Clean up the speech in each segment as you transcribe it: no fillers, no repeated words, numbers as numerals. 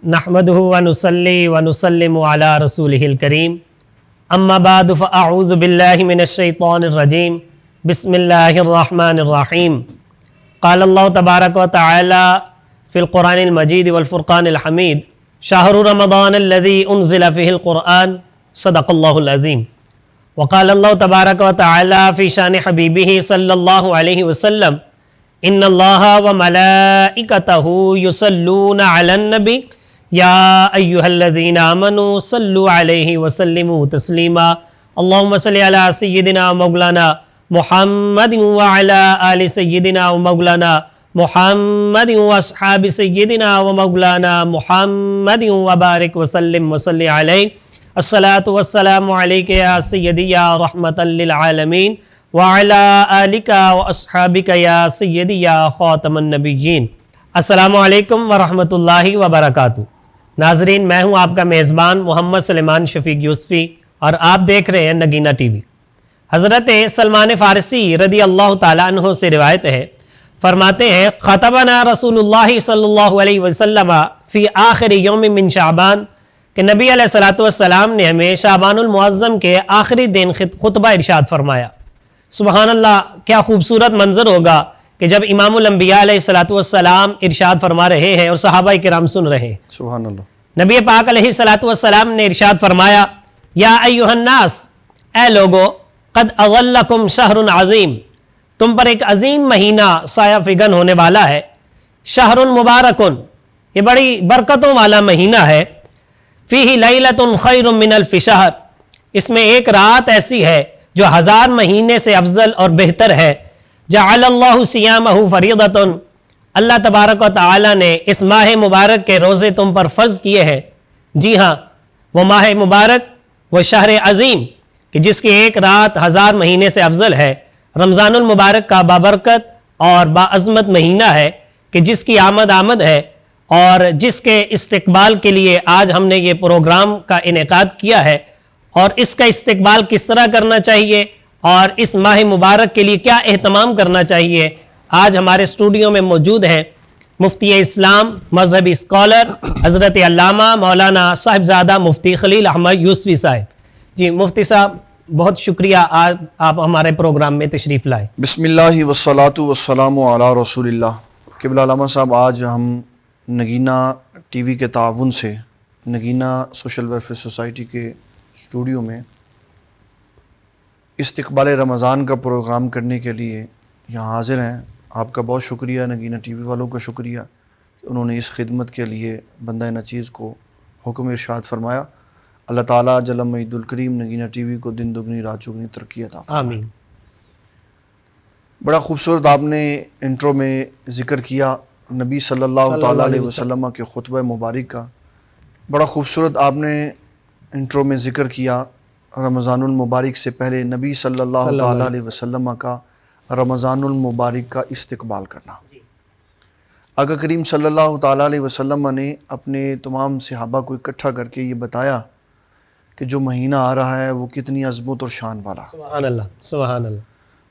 نحمده ونصلي ونسلم على رسوله الكريم اما بعد فاعوذ بالله من الشيطان الرجيم بسم الله الرحمن الرحيم قال الله تبارك وتعالى في القرآن المجيد والفرقان الحميد شهر رمضان الذي انزل فيه القرآن صدق الله العظيم وقال الله تبارك وتعالى في شان حبيبه صلى الله عليه وسلم ان الله وملائكته يصلون على النبي یا ایھا الذین آمنوا صلوا علیہ وسلموا تسلیما اللہم صل علی سیدنا مولانا محمد وعلی آل سیدنا مولانا محمد واصحاب سیدنا مولانا محمد وبارک وسلم وصلی علیہ الصلاۃ والسلام علیک یا سیدی یا رحمۃ للعالمین وعلی آلک واصحابک یا سیدی یا خاتم النبیین۔ السلام علیکم ورحمۃ اللہ وبرکاتہ۔ ناظرین، میں ہوں آپ کا میزبان محمد سلیمان شفیق یوسفی اور آپ دیکھ رہے ہیں نگینہ ٹی وی۔ حضرت سلمان فارسی رضی اللہ تعالیٰ عنہ سے روایت ہے، فرماتے ہیں خطبنا رسول اللہ صلی اللہ علیہ وسلم فی آخر یوم من شعبان، کہ نبی علیہ السلام نے ہمیں شعبان المعظم کے آخری دن خطبہ ارشاد فرمایا۔ سبحان اللہ، کیا خوبصورت منظر ہوگا کہ جب امام الانبیاء علیہ السلام ارشاد فرما رہے ہیں اور صحابہ کرام سن رہے ہیں۔ سبحان اللہ۔ نبی پاک علیہ السلام نے ارشاد فرمایا یا ایھا الناس، اے لوگو، قد اظلکم شہر عظیم، تم پر ایک عظیم مہینہ سایہ فگن ہونے والا ہے۔ شہر مبارک، یہ بڑی برکتوں والا مہینہ ہے۔ فیہ لیلۃ خیر من الف شہر، اس میں ایک رات ایسی ہے جو 1000 مہینے سے افضل اور بہتر ہے۔ جعل اللہ صیامہ فریضۃ، اللہ تبارک و تعالی نے اس ماہ مبارک کے روزے تم پر فرض کیے ہیں۔ جی ہاں، وہ ماہ مبارک، وہ شہر عظیم کہ جس کی ایک رات 1000 مہینے سے افضل ہے، رمضان المبارک کا بابرکت اور باعظمت مہینہ ہے کہ جس کی آمد ہے اور جس کے استقبال کے لیے آج ہم نے یہ پروگرام کا انعقاد کیا ہے، اور اس کا استقبال کس طرح کرنا چاہیے اور اس ماہ مبارک کے لیے کیا اہتمام کرنا چاہیے، آج ہمارے اسٹوڈیو میں موجود ہیں مفتی اسلام، مذہبی اسکالر، حضرت علامہ مولانا صاحبزادہ مفتی خلیل احمد یوسفی صاحب۔ جی مفتی صاحب، بہت شکریہ، آج آپ ہمارے پروگرام میں تشریف لائے۔ بسم اللہ والصلاۃ والسلام علی رسول اللہ۔ قبلہ علامہ صاحب، آج ہم نگینہ ٹی وی کے تعاون سے نگینہ سوشل ویلفیئر سوسائٹی کے اسٹوڈیو میں استقبال رمضان کا پروگرام کرنے کے لیے یہاں حاضر ہیں۔ آپ کا بہت شکریہ، نگینہ ٹی وی والوں کا شکریہ کہ انہوں نے اس خدمت کے لیے بندہ نچیز کو حکم ارشاد فرمایا۔ اللہ تعالیٰ جل مجید الکریم نگینہ ٹی وی کو دن دگنی رات چگنی ترقی عطا فرمائے۔ آمین۔ بڑا خوبصورت آپ نے انٹرو میں ذکر کیا نبی صلی اللہ تعالیٰ علیہ وسلم کے خطبہ مبارک کا۔ بڑا خوبصورت آپ نے انٹرو میں ذکر کیا رمضان المبارک سے پہلے نبی صلی اللہ تعالیٰ علیہ وسلم کا رمضان المبارک کا استقبال کرنا۔ آقا کریم صلی اللہ تعالیٰ علیہ وسلم نے اپنے تمام صحابہ کو اکٹھا کر کے یہ بتایا کہ جو مہینہ آ رہا ہے وہ کتنی عظمت اور شان والا، سبحان اللہ، سبحان اللہ،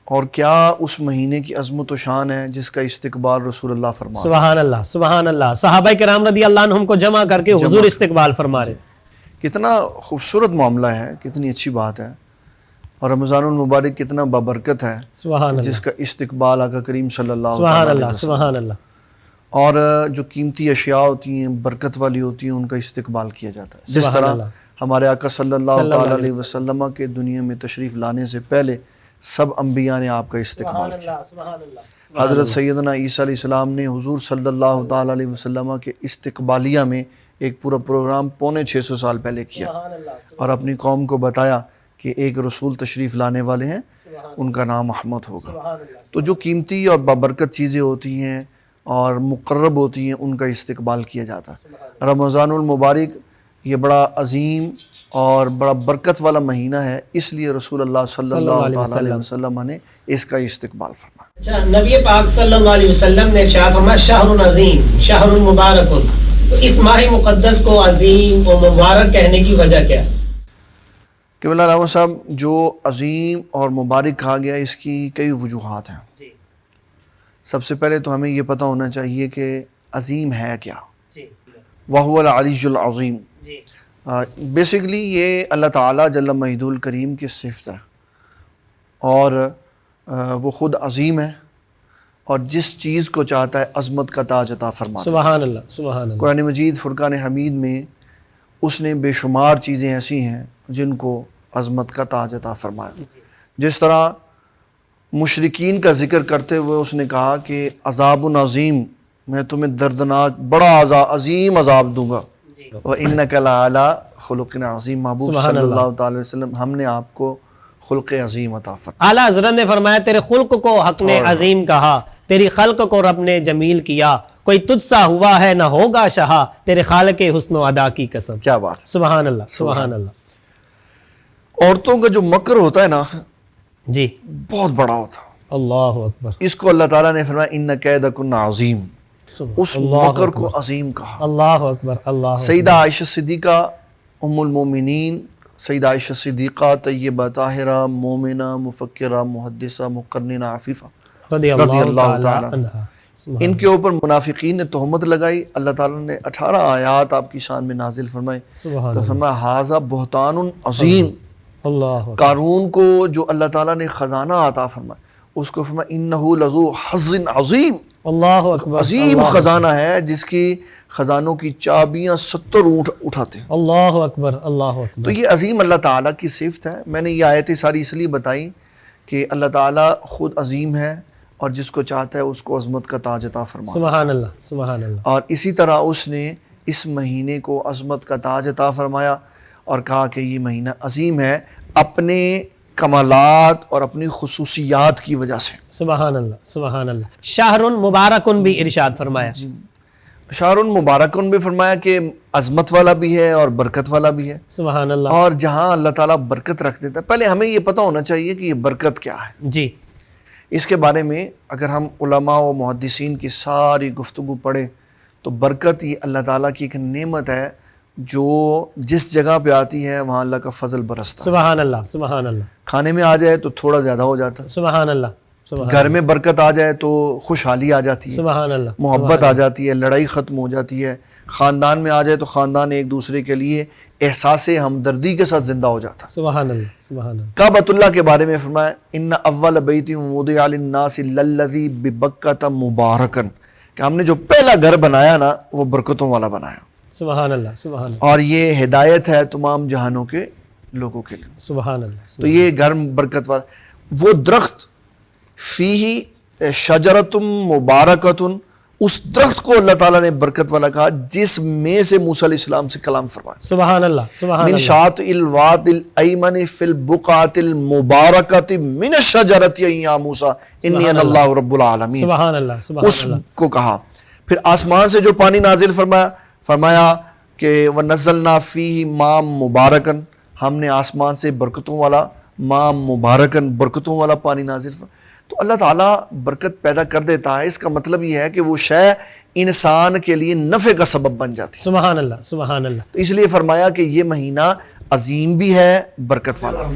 اور کیا اس مہینے کی عظمت و شان ہے جس کا استقبال رسول اللہ فرما رہے ہیں۔ سبحان اللہ، سبحان اللہ۔ صحابہ کرام رضی اللہ عنہم کو جمع کر کے حضور استقبال فرما رہے۔ کتنا خوبصورت معاملہ ہے، کتنی اچھی بات ہے، اور رمضان المبارک کتنا بابرکت ہے سبحان اللہ، جس کا استقبال آقا کریم صلی اللہ سبحان علیہ اللہ، وسلم، سبحان اللہ۔ اور جو قیمتی اشیاء ہوتی ہیں، برکت والی ہوتی ہیں، ان کا استقبال کیا جاتا ہے۔ جس سبحان طرح اللہ، ہمارے آقا صلی اللہ تعالیٰ علیہ وسلم کے دنیا میں تشریف لانے سے پہلے سب انبیاء نے آپ کا استقبال کیا۔ حضرت سیدنا عیسیٰ علیہ السلام نے حضور صلی اللہ تعالیٰ علیہ وسلم کے استقبالیہ میں ایک پورا پروگرام 650 سال پہلے کیا اور اپنی قوم کو بتایا کہ ایک رسول تشریف لانے والے ہیں، ان کا نام احمد ہوگا۔ تو جو قیمتی اور بابرکت چیزیں ہوتی ہیں اور مقرب ہوتی ہیں، ان کا استقبال کیا جاتا ہے۔ رمضان المبارک یہ بڑا عظیم اور بڑا برکت والا مہینہ ہے، اس لیے رسول اللہ صلی اللہ علیہ وسلم نے اس کا استقبال فرمایا۔ اچھا، نبی پاک صلی اللہ علیہ وسلم نے ارشاد فرمایا شہر عظیم، شہر مبارک، تو اس ماہ مقدس کو عظیم و مبارک کہنے کی وجہ کیا ہے؟ قبلہ علامہ صاحب، جو عظیم اور مبارک کہا گیا اس کی کئی وجوہات ہیں۔ سب سے پہلے تو ہمیں یہ پتہ ہونا چاہیے کہ عظیم ہے کیا۔ وَهُوَ الْعَلِيُّ الْعَظِيمُ. جی بیسیکلی یہ اللہ تعالیٰ جل مجید الکریم کی صفت ہے، اور وہ خود عظیم ہے، اور جس چیز کو چاہتا ہے عظمت کا تاج عطا فرماتا ہے. سبحان اللہ سبحان اللہ. قرآن مجید فرقان حمید میں اس نے بے شمار چیزیں ایسی ہیں جن کو عظمت کا تاج عطا فرمایا. جس طرح مشرکین کا ذکر کرتے ہوئے اس نے کہا کہ عذاب عظیم، میں تمہیں دردناک بڑا عظیم عذاب دوں گا. وَإِنَّكَ لَعَلَىٰ خُلُقٍ عَظِيمٍ. محبوب صلی اللہ تعالی وسلم ہم نے آپ کو خلق عظیم عطا فرمایا. اعلیٰ حضرت نے فرمایا تیرے خلق کو حق نے عظیم کہا، تیری خلق کو رب نے جمیل کیا، کوئی تجھ سا ہوا ہے نہ ہوگا شہا، تیرے خالق حسن و ادا کی قسم. کیا بات ہے. سبحان اللہ سبحان اللہ. عورتوں کا جو مکر ہوتا ہے نا جی بہت بڑا ہوتا ہے. اللہ اکبر. اس کو اللہ تعالیٰ نے فرمایا ان کیدکن عظیم، اس مکر کو عظیم کہا. اللہ اکبر. اللہ سیدہ عائشہ صدیقہ ام المومنین، سیدہ عائشہ صدیقہ طیبہ طاہرہ مومنہ مفکرہ محدثہ مقرنہ عفیفہ رضی اللہ تعالی عنہ، ان کے اوپر منافقین نے تہمت لگائی. اللہ تعالیٰ نے 18 آیات آپ کی شان میں نازل فرمائی. تو فرمایا ھذا بہتان عظیم. اللہ قارون کو جو اللہ تعالیٰ نے خزانہ عطا فرمایا اس کو فرمایا انہ لذو حظ عظیم. اللہ اکبر. عظیم خزانہ ہے جس کی خزانوں کی چابیاں 70 اونٹ اٹھاتے ہیں. اللہ اکبر. اللہ اکبر. تو یہ عظیم اللہ تعالیٰ کی صفت ہے. میں نے یہ آیتیں ساری اس لیے بتائیں کہ اللہ تعالیٰ خود عظیم ہے اور جس کو چاہتا ہے اس کو عظمت کا تاج عطا فرماتا ہے. سبحان اللہ سبحان اللہ. اور اسی طرح اس نے اس مہینے کو عظمت کا تاج عطا فرمایا اور کہا کہ یہ مہینہ عظیم ہے اپنے کمالات اور اپنی خصوصیات کی وجہ سے. سبحان اللہ سبحان اللہ. شہر مبارکن بھی ارشاد فرمایا. شہر مبارکن بھی فرمایا کہ عظمت والا بھی ہے اور برکت والا بھی ہے. سبحان اللہ. اور جہاں اللہ تعالیٰ برکت رکھ دیتا ہے، پہلے ہمیں یہ پتہ ہونا چاہیے کہ یہ برکت کیا ہے. جی اس کے بارے میں اگر ہم علماء و محدثین کی ساری گفتگو پڑھیں تو برکت یہ اللہ تعالیٰ کی ایک نعمت ہے جو جس جگہ پہ آتی ہے وہاں اللہ کا فضل برستا ہے. سبحان اللہ سبحان اللہ. کھانے میں آ جائے تو تھوڑا زیادہ ہو جاتا ہے. سبحان اللہ سبحان گھر میں برکت آ جائے تو خوشحالی آ جاتی ہے، سبحان اللہ. محبت آ جاتی ہے، لڑائی ختم ہو جاتی ہے. خاندان میں آ جائے تو خاندان ایک دوسرے کے لیے احساس ہمدردی کے ساتھ زندہ ہو جاتا ہے. سبحان اللہ سبحان اللہ. کعبۃ اللہ کے بارے میں فرمایا ان اول بیت وضع للناس للذی ببکۃ مبارکا، کہ ہم نے جو پہلا گھر بنایا نا وہ برکتوں والا بنایا. سبحان اللہ سبحان اللہ. اور یہ ہدایت ہے تمام جہانوں کے لوگوں کے لیے. سبحان اللہ. تو یہ گھر برکت والا، وہ درخت فیہ شجرۃ مبارکۃ، اس درخت کو اللہ تعالیٰ نے برکت والا کہا جس میں سے موسیٰ علیہ السلام سے کلام فرمایا. سبحان اللہ سبحان من اللہ. شاط الواد الایمن فی البقعۃ المبارکۃ من الشجرۃ یا موسیٰ انی انا اللہ رب العالمین. سبحان اللہ سبحان اس اللہ. کو کہا. پھر آسمان سے جو پانی نازل فرمایا کہ وَنَزَّلْنَا فِيهِ مَاءً مُبَارَكًا، ہم نے آسمان سے برکتوں والا ماء مبارکن برکتوں والا پانی نازل فرمایا. تو اللہ تعالیٰ برکت پیدا کر دیتا ہے. اس کا مطلب یہ ہے کہ وہ شے انسان کے لیے نفع کا سبب بن جاتی ہے. سبحان اللہ سبحان اللہ. تو اس لیے فرمایا کہ یہ مہینہ عظیم بھی ہے برکت والا.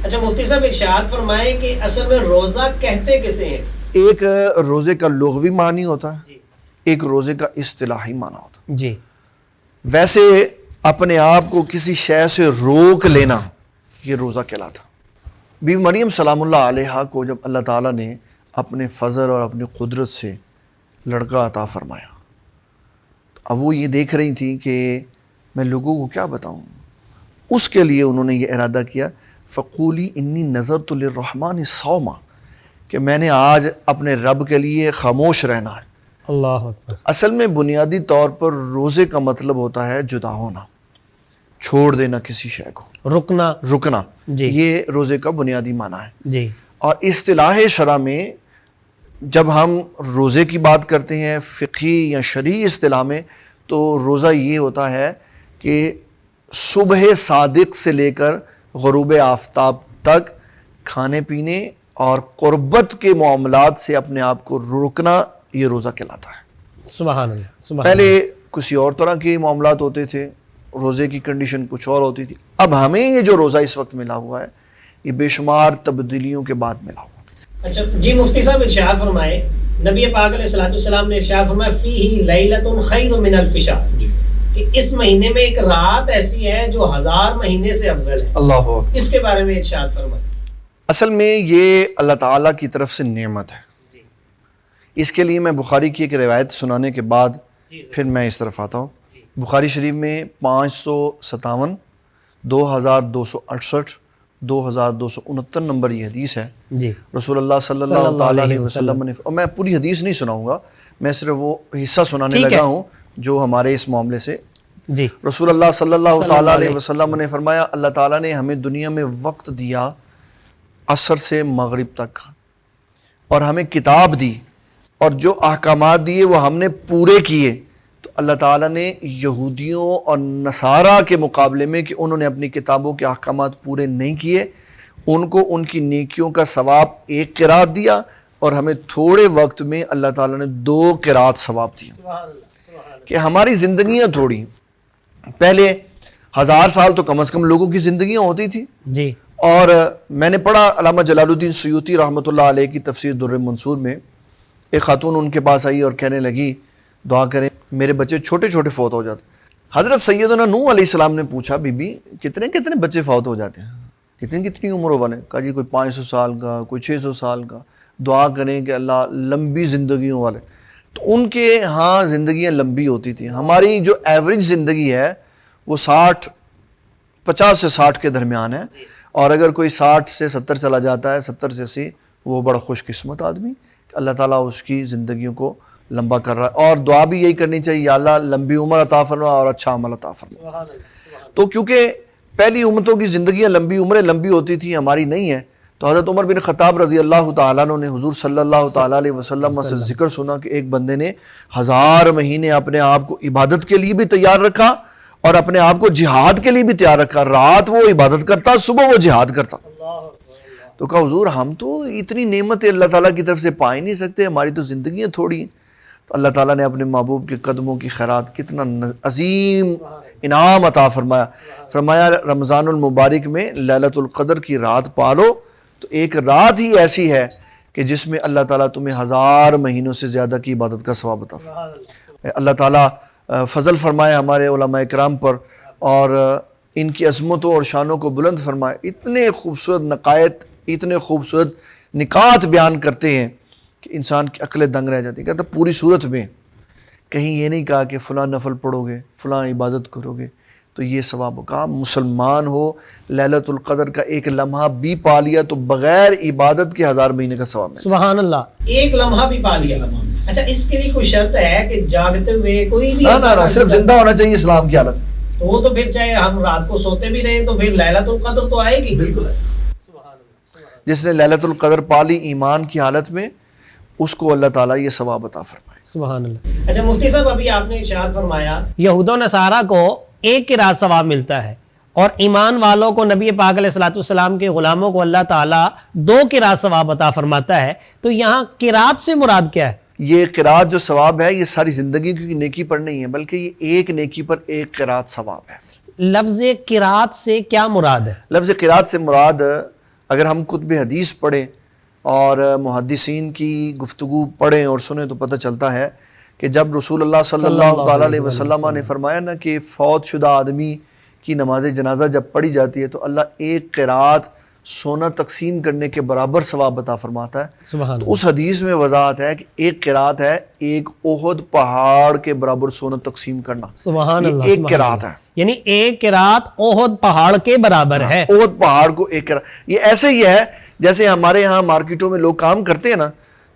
اچھا مفتی صاحب ارشاد فرمائیں کہ اصل میں روزہ کہتے کسے ہیں؟ ایک روزے کا لغوی معنی ہوتا ہے، ایک روزے کا اصطلاحی معنی ہوتا ہے. جی ویسے اپنے آپ کو کسی شے سے روک لینا یہ روزہ کہلاتا. بی بی مریم سلام اللہ علیہا کو جب اللہ تعالیٰ نے اپنے فضل اور اپنی قدرت سے لڑکا عطا فرمایا، اب وہ یہ دیکھ رہی تھی کہ میں لوگوں کو کیا بتاؤں. اس کے لیے انہوں نے یہ ارادہ کیا فقولی انی نذرت للرحمن صوما، کہ میں نے آج اپنے رب کے لیے خاموش رہنا ہے. اللہ اکبر. اصل میں بنیادی طور پر روزے کا مطلب ہوتا ہے جدا ہونا، چھوڑ دینا کسی شے کو، رکنا. جی. یہ روزے کا بنیادی معنی ہے. جی. اور اصطلاح شرع میں جب ہم روزے کی بات کرتے ہیں فقہی یا شرعی اصطلاح میں، تو روزہ یہ ہوتا ہے کہ صبح صادق سے لے کر غروب آفتاب تک کھانے پینے اور قربت کے معاملات سے اپنے آپ کو روکنا، یہ روزہ کہلاتا ہے. سبحان اللہ سبحان پہلے کسی اور طرح کے معاملات ہوتے تھے، روزے کی کنڈیشن کچھ اور ہوتی تھی. اب ہمیں یہ جو روزہ اس وقت ملا ہوا ہے یہ بے شمار تبدیلیوں کے بعد ملا ہوا. اچھا جی مفتی صاحب ارشاد فرمائے، نبی پاک علیہ الصلوۃ والسلام نے ارشاد فرمایا فیہ لیلۃ خیر من الف شہر، کہ اس مہینے میں ایک رات ایسی ہے جو 1000 مہینے سے افضل ہے. اللہ اکبر. اس کے بارے میں ارشاد فرمائیں. اصل میں یہ اللہ تعالیٰ کی طرف سے نعمت ہے. اس کے لیے میں بخاری کی ایک روایت سنانے کے بعد پھر میں اس طرف آتا ہوں. بخاری شریف میں 557 2268 2269 نمبر یہ حدیث ہے. جی. رسول اللہ صلی اللہ تعالیٰ علیہ وسلم نے، اور میں پوری حدیث نہیں سناؤں گا، میں صرف وہ حصہ سنانے لگا ہوں جو ہمارے اس معاملے سے. جی. رسول اللہ صلی اللہ تعالیٰ علیہ وسلم نے فرمایا اللہ تعالیٰ نے ہمیں دنیا میں وقت دیا عصر سے مغرب تک، اور ہمیں کتاب دی، اور جو احکامات دیے وہ ہم نے پورے کیے. تو اللہ تعالیٰ نے یہودیوں اور نصارہ کے مقابلے میں کہ انہوں نے اپنی کتابوں کے احکامات پورے نہیں کیے، ان کو ان کی نیکیوں کا ثواب 1 قرات دیا، اور ہمیں تھوڑے وقت میں اللہ تعالیٰ نے 2 قرات ثواب دیا. کہ ہماری زندگیاں تھوڑی، پہلے 1000 سال تو کم از کم لوگوں کی زندگیاں ہوتی تھی. جی. اور میں نے پڑھا علامہ جلال الدین سیوطی رحمۃ اللہ علیہ کی تفسیر در منصور میں، ایک خاتون ان کے پاس آئی اور کہنے لگی دعا کریں میرے بچے چھوٹے چھوٹے فوت ہو جاتے. حضرت سیدنا نوح علیہ السلام نے پوچھا بی بی کتنے بچے فوت ہو جاتے ہیں، کتنی عمر والے؟ کہا جی کوئی 500 سال کا، کوئی 600 سال کا. دعا کریں کہ اللہ لمبی زندگیوں والے. تو ان کے ہاں زندگیاں لمبی ہوتی تھیں. ہماری جو ایوریج زندگی ہے وہ 50 سے 60 کے درمیان ہے، اور اگر کوئی 60 سے 70 چلا جاتا ہے، 70 سے 80، وہ بڑا خوش قسمت آدمی کہ اللہ تعالیٰ اس کی زندگیوں کو لمبا کر رہا ہے. اور دعا بھی یہی کرنی چاہیے یا اللہ لمبی عمر عطا فرما اور اچھا عمل عطا فرما. تو کیونکہ پہلی امتوں کی زندگیاں لمبی عمریں لمبی ہوتی تھیں، ہماری نہیں ہے. تو حضرت عمر بن خطاب رضی اللہ تعالیٰ عنہ نے حضور صلی اللہ تعالیٰ علیہ وسلم سے ذکر سنا کہ ایک بندے نے 1000 مہینے اپنے آپ کو عبادت کے لیے بھی تیار رکھا اور اپنے آپ کو جہاد کے لیے بھی تیار رکھا. رات وہ عبادت کرتا، صبح وہ جہاد کرتا. تو کہا حضور ہم تو اتنی نعمتیں اللہ تعالیٰ کی طرف سے پا ہی نہیں سکتے، ہماری تو زندگیاں تھوڑی ہیں. تو اللہ تعالیٰ نے اپنے محبوب کے قدموں کی خیرات کتنا عظیم انعام عطا فرمایا رمضان المبارک میں لیلۃ القدر کی رات پالو. تو ایک رات ہی ایسی ہے کہ جس میں اللہ تعالیٰ تمہیں 1000 مہینوں سے زیادہ کی عبادت کا ثواب عطا فرمائے. اللہ تعالیٰ فضل فرمائے ہمارے علماء کرام پر، اور ان کی عظمتوں اور شانوں کو بلند فرمائے. اتنے خوبصورت نقائط، اتنے خوبصورت نکات بیان کرتے ہیں کہ انسان کی عقلیں دنگ رہ جاتی ہے. کہتا پوری صورت میں کہیں یہ نہیں کہا کہ فلاں نفل پڑھو گے، فلاں عبادت کرو گے تو یہ ثواب ہوگا. مسلمان ہو لیلۃ القدر کا ایک لمحہ بھی پا لیا تو بغیر عبادت کے 1000 مہینے کا ثواب ہے. سبحان اللہ. ایک لمحہ بھی پا لیا. اچھا اس کے لیے کوئی شرط ہے کہ جاگتے ہوئے کوئی بھی؟ نہ صرف زندہ ہونا چاہیے اسلام کی حالت. تو وہ تو پھر چاہے ہم رات کو سوتے بھی رہیں تو پھر لیلۃ القدر تو آئے گی. بالکل. جس نے لیلۃ القدر پالی ایمان کی حالت میں، اس کو اللہ تعالیٰ یہ ثواب عطا فرمائے. سبحان اللہ. اچھا مفتی صاحب ابھی آپ نے ارشاد فرمایا یہود و نصارہ کو 1 قرات ثواب ملتا ہے، اور ایمان والوں کو نبی پاک علیہ الصلوۃ والسلام کے غلاموں کو اللہ تعالیٰ 2 قرات ثواب عطا فرماتا ہے. تو یہاں قرات سے مراد کیا ہے؟ یہ قرات جو ثواب ہے یہ ساری زندگی کی نیکی پر نہیں ہے، بلکہ یہ ایک نیکی پر 1 قرات ثواب ہے. لفظ قرات سے کیا مراد ہے؟ لفظ قرات سے مراد، اگر ہم کتب حدیث پڑھیں اور محدثین کی گفتگو پڑھیں اور سنیں تو پتہ چلتا ہے کہ جب رسول اللہ صلی اللہ تعالیٰ علیہ وسلم نے فرمایا نا کہ فوت شدہ آدمی کی نماز جنازہ جب پڑھی جاتی ہے تو اللہ 1 قرات سونا تقسیم کرنے کے برابر ثواب عطا فرماتا ہے. سبحان تو اس حدیث میں وضاحت ہے کہ 1 قرات ہے 1 احد پہاڑ کے برابر سونا تقسیم کرنا. سبحان اللہ. 1 قرات ہے، یعنی 1 قرات احد پہاڑ کے برابر ہے. احد پہاڑ کو 1 قرات. یہ ایسے ہی ہے جیسے ہمارے ہاں مارکیٹوں میں لوگ کام کرتے ہیں نا،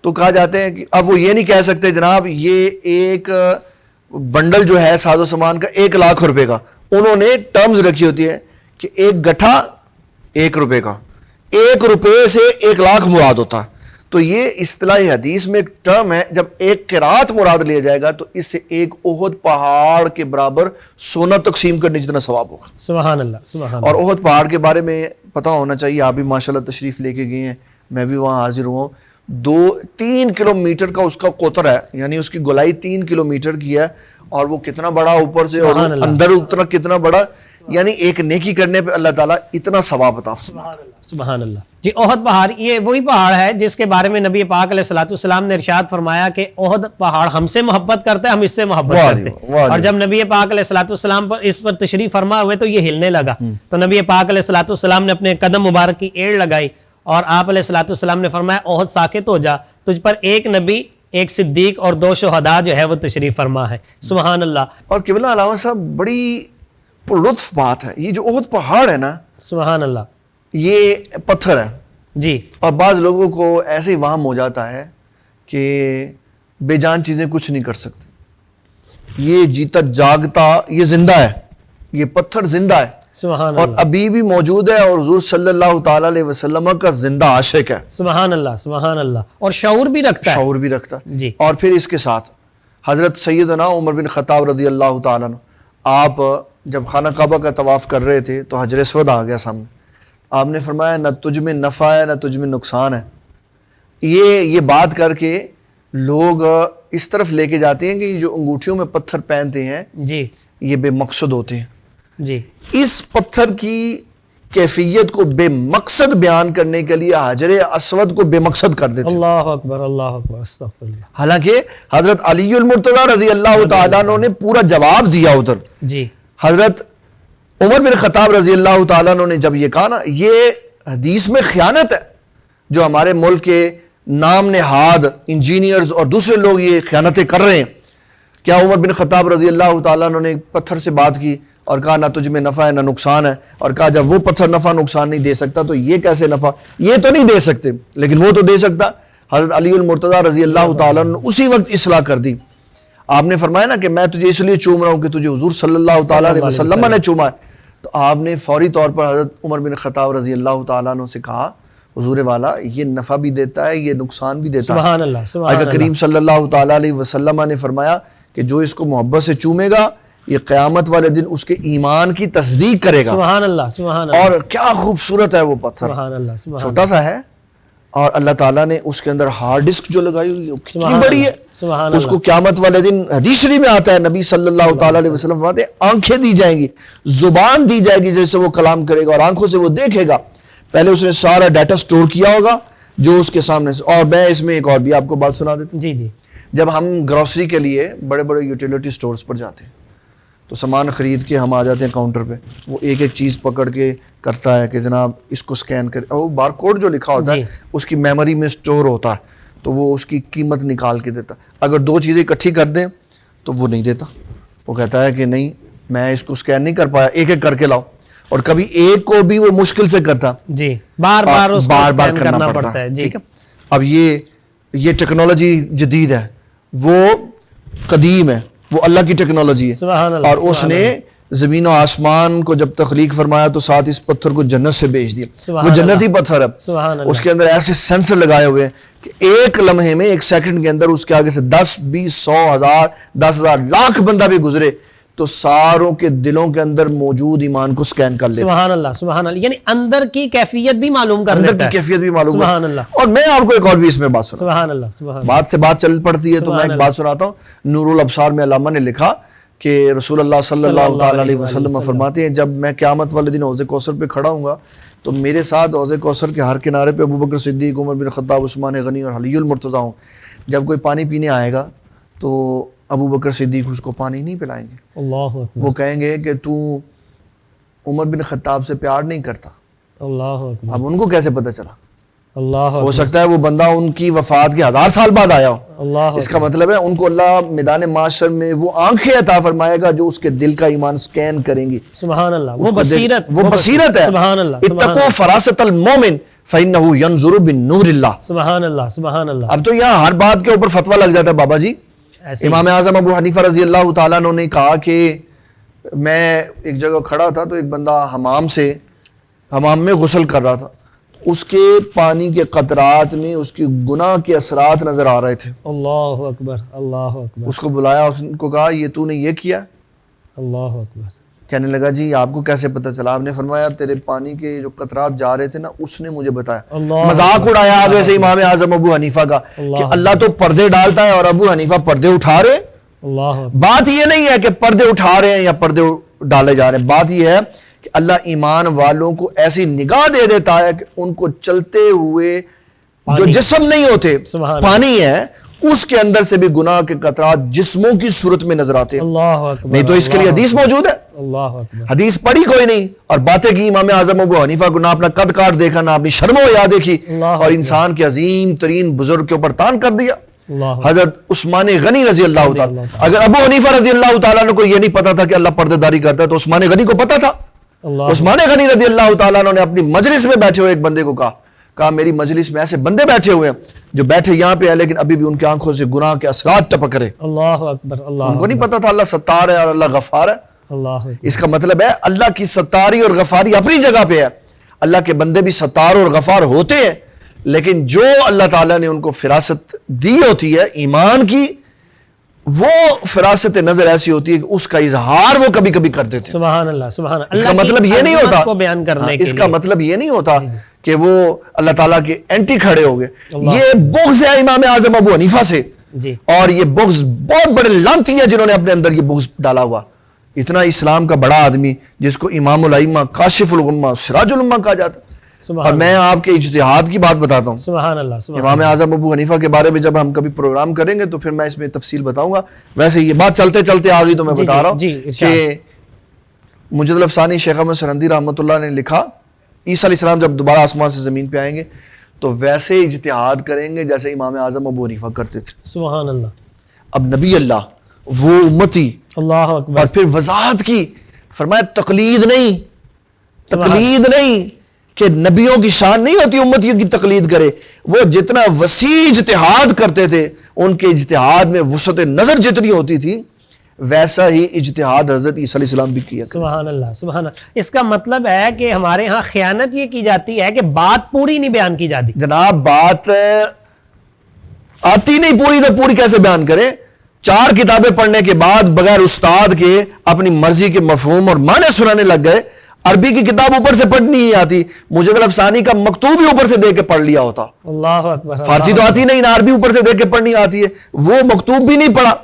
تو کہا جاتے ہیں کہ اب وہ یہ نہیں کہہ سکتے جناب یہ ایک بنڈل جو ہے ساز و سامان کا 1 لاکھ روپے کا، انہوں نے ٹرمز رکھی ہوتی ہے کہ 1 گٹھا 1 روپے کا، 1 روپے سے 1 لاکھ مراد ہوتا. تو یہ اصطلاح حدیث میں ایک ٹرم ہے. جب 1 قرات مراد لیا جائے گا تو اس سے 1 احد پہاڑ کے برابر سونا تقسیم کرنے جتنا ثواب ہوگا. سبحان اللہ. سبحان اللہ. اور احد پہاڑ کے بارے میں پتہ ہونا چاہیے، آپ بھی ماشاءاللہ تشریف لے کے گئے ہیں، میں بھی وہاں حاضر ہوا ہوں. 2-3 کلومیٹر کا اس کا قطر ہے، یعنی اس کی گولائی 3 کلومیٹر کی ہے، اور وہ کتنا بڑا اوپر سے اور اندر اتنا کتنا بڑا یعنی ایک نیکی کرنے پہ اللہ تعالیٰ اتنا ثواب عطا فرماتا ہے۔ سبحان اللہ جی۔ احد پہاڑ یہ وہی پہاڑ ہے جس کے بارے میں نبی پاک علیہ الصلوۃ والسلام نے ارشاد فرمایا کہ احد پہاڑ ہم سے محبت کرتا ہے، ہم اس سے محبت کرتے ہیں۔ اور جب نبی پاک علیہ الصلوۃ والسلام پر اس پر تشریف فرما ہوئے تو یہ ہلنے لگا، تو نبی پاک علیہ الصلوۃ والسلام نے اپنے قدم مبارک کی ایڑ لگائی اور آپ علیہ الصلوۃ والسلام نے فرمایا احد ساکت ہو جا، تجھ پر ایک نبی، ایک صدیق اور 2 شہداء جو ہے وہ تشریف فرما ہے۔ سبحان اللہ۔ اور قبلہ علامہ صاحب بڑی لطف بات ہے، یہ جو احد پہاڑ ہے نا، سبحان اللہ، یہ پتھر ہے جی، اور بعض لوگوں کو ایسے ہی وہم ہو جاتا ہے کہ بے جان چیزیں کچھ نہیں کر سکتے، یہ جیتا جاگتا، یہ زندہ ہے، یہ پتھر زندہ ہے سبحان اور اللہ، ابھی بھی موجود ہے اور حضور صلی اللہ تعالیٰ علیہ وسلم کا زندہ عاشق ہے، سبحان اللہ، سبحان اللہ، اور شعور بھی رکھتا ہے، شعور بھی رکھتا ہے۔ جی، اور پھر اس کے ساتھ حضرت سیدنا عمر بن خطاب رضی اللہ تعالیٰ عنہ، آپ جب خانہ کعبہ کا طواف کر رہے تھے تو حجر اسود آ گیا سامنے، آپ نے فرمایا نہ تجھ میں نفع ہے نہ تجھ میں نقصان ہے۔ یہ بات کر کے لوگ اس طرف لے کے جاتے ہیں کہ یہ جو انگوٹھیوں میں پتھر پہنتے ہیں جی، یہ بے مقصد ہوتے ہیں۔ جی، اس پتھر کی کیفیت کو بے مقصد بیان کرنے کے لیے حجر اسود کو بے مقصد کر دیتے ہیں۔ اللہ اکبر، اللہ اکبر، استغفر اللہ، حالانکہ حضرت علی المرتضیٰ رضی اللہ تعالیٰ عنہ نے پورا جواب دیا ادھر۔ جی، حضرت عمر بن خطاب رضی اللہ تعالیٰ عنہ نے جب یہ کہا نا، یہ حدیث میں خیانت ہے، جو ہمارے ملک کے نام نہاد انجینئرز اور دوسرے لوگ یہ خیانتیں کر رہے ہیں۔ کیا عمر بن خطاب رضی اللہ تعالیٰ عنہ نے پتھر سے بات کی اور کہا نہ تجھ میں نفع ہے نہ نقصان ہے، اور کہا جب وہ پتھر نفع نقصان نہیں دے سکتا تو یہ کیسے نفع، یہ تو نہیں دے سکتے لیکن وہ تو دے سکتا۔ حضرت علی المرتضیٰ رضی اللہ تعالیٰ عنہ نے اسی وقت اصلاح کر دی۔ آپ نے فرمایا نا کہ میں تجھے اس لیے چوم رہا ہوں کہ تجھے حضور صلی اللہ تعالیٰ علیہ وسلم نے چوما ہے، تو آپ نے فوری طور پر حضرت عمر بن خطاب رضی اللہ تعالیٰ عنہ سے کہا حضور والا یہ نفع بھی دیتا ہے یہ نقصان بھی دیتا ہے۔ سبحان اللہ، سبحان آقا کریم صلی اللہ تعالیٰ علیہ وسلم نے فرمایا کہ جو اس کو محبت سے چومے گا یہ قیامت والے دن اس کے ایمان کی تصدیق کرے گا۔ سبحان اللہ، سبحان اللہ، اور کیا خوبصورت ہے وہ پتھر، سبحان اللہ، سبحان چھوٹا سا ہے اور اللہ تعالیٰ نے اس کے اندر ہارڈ ڈسک جو لگائی ہوئی ہے کتنی سبحان بڑی ہے، سبحان اس کو قیامت والے دن حدیث شریف میں آتا ہے نبی صلی اللہ تعالیٰ علیہ وسلم فرماتے ہیں آنکھیں دی جائیں گی، زبان دی جائے گی جیسے وہ کلام کرے گا اور آنکھوں سے وہ دیکھے گا۔ پہلے اس نے سارا ڈیٹا سٹور کیا ہوگا جو اس کے سامنے سے۔ اور میں اس میں ایک اور بھی آپ کو بات سنا دیتا ہوں۔ جی، جی، جب ہم گروسری کے لیے بڑے بڑے یوٹیلیٹی سٹورز پر جاتے ہیں تو سامان خرید کے ہم آ جاتے ہیں کاؤنٹر پہ، وہ ایک ایک چیز پکڑ کے کرتا ہے کہ جناب اس کو سکین کرے، اور وہ بار کوڈ جو لکھا ہوتا ہے اس کی میموری میں سٹور ہوتا ہے تو وہ اس کی قیمت نکال کے دیتا۔ اگر 2 چیزیں اکٹھی کر دیں تو وہ نہیں دیتا، وہ کہتا ہے کہ نہیں میں اس کو سکین نہیں کر پایا، ایک ایک کر کے لاؤ، اور کبھی ایک کو بھی وہ مشکل سے کرتا، جی، بار بار اس کو بار بار سکین کرنا پڑتا ہے، جی، ٹھیک ہے۔ اب یہ ٹیکنالوجی جدید ہے، وہ قدیم ہے، وہ اللہ کی ٹیکنالوجی ہے، سبحان اللہ، اور اس نے زمین و آسمان کو جب تخلیق فرمایا تو ساتھ اس پتھر کو جنت سے بھیج دیا، وہ جنتی پتھر ہے، سبحان اللہ، اس کے اندر ایسے سینسر لگائے ہوئے ہیں کہ ایک لمحے میں 1 سیکنڈ کے اندر اس کے آگے سے 10 20 100 1000 10,000 لاکھ بندہ بھی گزرے تو ساروں کے دلوں کے اندر موجود ایمان کو سکین کر لیتا، سبحان اللہ، سبحان اللہ، یعنی اندر کی کیفیت بھی معلوم کر اندر لیتا کی ہے، کیفیت بھی معلوم ہے۔ سبحان اللہ، اور میں آپ کو ایک اور بھی اس میں بات سنا، سبحان اللہ، سبحان اللہ، بات سے بات چل پڑتی ہے تو میں ایک بات سناتا ہوں۔ نور الابصار میں علامہ نے لکھا کہ رسول اللہ صلی اللہ تعالیٰ علیہ وسلم فرماتے ہیں جب میں قیامت والے دن حوض کوثر پہ کھڑا ہوں گا تو میرے ساتھ حوض کوثر کے ہر کنارے پہ ابوبکر صدیق، عمر بن خطاب، عثمان غنی اور علی المرتضیٰ ہوں۔ جب کوئی پانی پینے آئے گا تو ابوبکر صدیق اس کو پانی نہیں پلائیں گے، اللہ اکبر، وہ کہیں گے کہ تو عمر بن خطاب سے پیار نہیں کرتا۔ اللہ اکبر، اب ان کو کیسے پتہ چلا؟ اللہ ہو اکبر، سکتا ہے وہ بندہ ان کی وفات کے 1000 سال بعد آیا ہو، اللہ اس کا مطلب ہے ان کو اللہ میدان معاشر میں وہ آنکھیں عطا فرمائے گا جو اس کے دل کا ایمان سکین کریں گی۔ سبحان اللہ، اس وہ کو بصیرت، وہ بصیرت ہے۔ سبحان اللہ، اتقوا فراست المومن فإنہ ینظر بنور اللہ۔ سبحان اللہ، سبحان اللہ، اب تو یہاں ہر بات کے اوپر فتویٰ لگ جاتا ہے بابا جی۔ ایسے امام اعظم ابو حنیفہ رضی اللہ تعالیٰ عنہ نے کہا کہ میں ایک جگہ کھڑا تھا تو ایک بندہ حمام میں غسل کر رہا تھا، اس کے پانی کے قطرات میں اس کی گناہ کے اثرات نظر آ رہے تھے۔ اللہ اکبر، اللہ اکبر، اس کو بلایا، اس کو کہا یہ تو نے یہ کیا؟ اللہ اکبر، کہنے لگا جی آپ کو کیسے پتہ چلا؟ آپ نے فرمایا تیرے پانی کے جو قطرات جا رہے تھے نا اس نے مجھے بتایا۔ اللہ مذاق اڑایا آپ ایسے امام اعظم ابو حنیفہ کا کہ اللہ تو پردے ڈالتا ہے اور ابو حنیفہ پردے اٹھا رہے۔ اللہ اکبر، بات یہ نہیں ہے کہ پردے اٹھا رہے ہیں یا پردے ڈالے جا رہے ہیں. بات یہ ہے کہ اللہ ایمان والوں کو ایسی نگاہ دے دیتا ہے کہ ان کو چلتے ہوئے جو جسم نہیں ہوتے پانی ہے اس کے اندر سے بھی گناہ کے قطرات جسموں کی صورت میں نظر آتے ہیں. اللہ اکبر. نہیں تو اس کے لیے حدیث موجود ہے. اللہ اکبر. حدیث پڑھی کوئی نہیں اور باتیں کی امام اعظم ابو حنیفہ کو, نہ اپنا قد کاٹ دیکھا نہ اپنی شرم و حیا دیکھی اور انسان کے عظیم ترین بزرگ کے اوپر تان کر دیا. حضرت عثمان غنی رضی اللہ تعالیٰ, اگر ابو حنیفہ رضی اللہ تعالیٰ کو یہ نہیں پتا تھا کہ اللہ پردے داری کرتا ہے تو عثمان غنی کو پتا تھا. عثمان غنی رضی اللہ تعالیٰ نے اپنی مجلس میں بیٹھے ہوئے ایک بندے کو کہا میری مجلس میں ایسے بندے بیٹھے ہوئے ہیں جو بیٹھے یہاں پہ ہیں لیکن ابھی بھی ان کی آنکھوں سے گناہ کے اثرات ٹپک رہے. اللہ اکبر. ان کو نہیں پتا تھا اللہ ستار ہے اور اللہ غفار ہے. اس کا مطلب ہے اللہ کی ستاری اور غفاری اپنی جگہ پہ ہے. اللہ کے بندے بھی ستار اور غفار ہوتے ہیں لیکن جو اللہ تعالیٰ نے ان کو فراست دی ہوتی ہے ایمان کی, وہ فراست نظر ایسی ہوتی ہے کہ اس کا اظہار وہ کبھی کبھی کر دیتے ہیں. سبحان اللہ. سبحان اللہ. اس کا مطلب یہ نہیں ہوتا کو بیان کرنے کے اس کا مطلب یہ نہیں ہوتا کہ وہ اللہ تعالیٰ کے اینٹی کھڑے ہو گئے. یہ بغض ہے امام اعظم ابو حنیفہ سے جی, اور یہ بغض بہت بڑے لعنتی ہیں جنہوں نے اپنے اندر یہ بغض ڈالا ہوا. اتنا اسلام کا بڑا آدمی جس کو امام الائمہ, کاشف الغمہ, سراج الامہ کہا جاتا. اور میں آپ کے اجتہاد کی بات بتاتا ہوں. سبحان اللہ. امام اعظم ابو حنیفہ کے بارے میں جب ہم کبھی پروگرام کریں گے تو پھر میں اس میں تفصیل بتاؤں گا. ویسے یہ بات چلتے چلتے آ گئی تو میں بتا رہا ہوں کہ مجد الافسانی شیخ احمد سرہندی رحمۃ اللہ نے لکھا عیسیٰ علیہ السلام جب دوبارہ آسمان سے زمین پہ آئیں گے تو ویسے اجتہاد کریں گے جیسے امام اعظم ابو حنیفہ کرتے تھے. سبحان اللہ. اب نبی اللہ وہ امتی, اللہ اکبر. اور پھر وضاحت کی, فرمایا تقلید نہیں کہ نبیوں کی شان نہیں ہوتی امتیوں کی تقلید کرے. وہ جتنا وسیع اجتہاد کرتے تھے ان کے اجتہاد میں وسعت نظر جتنی ہوتی تھی ویسا ہی اجتہاد حضرت عیسیٰ علیہ السلام بھی کیا. سبحان اللہ. سبحان اللہ. اس کا مطلب ہے کہ ہمارے ہاں خیانت یہ کی جاتی ہے کہ بات پوری نہیں بیان کی جاتی. جناب بات آتی نہیں پوری تو پوری کیسے بیان کریں. 4 کتابیں پڑھنے کے بعد بغیر استاد کے اپنی مرضی کے مفہوم اور معنی سنانے لگ گئے. عربی کی کتاب اوپر سے پڑھنی ہی آتی, مجد الافسانی کا مکتوب ہی اوپر سے دیکھ کے پڑھ لیا ہوتا. اللہ اکبر. فارسی تو آتی نہیں, عربی اوپر سے دیکھ کے پڑھنی آتی ہے. وہ مکتوب بھی نہیں پڑھا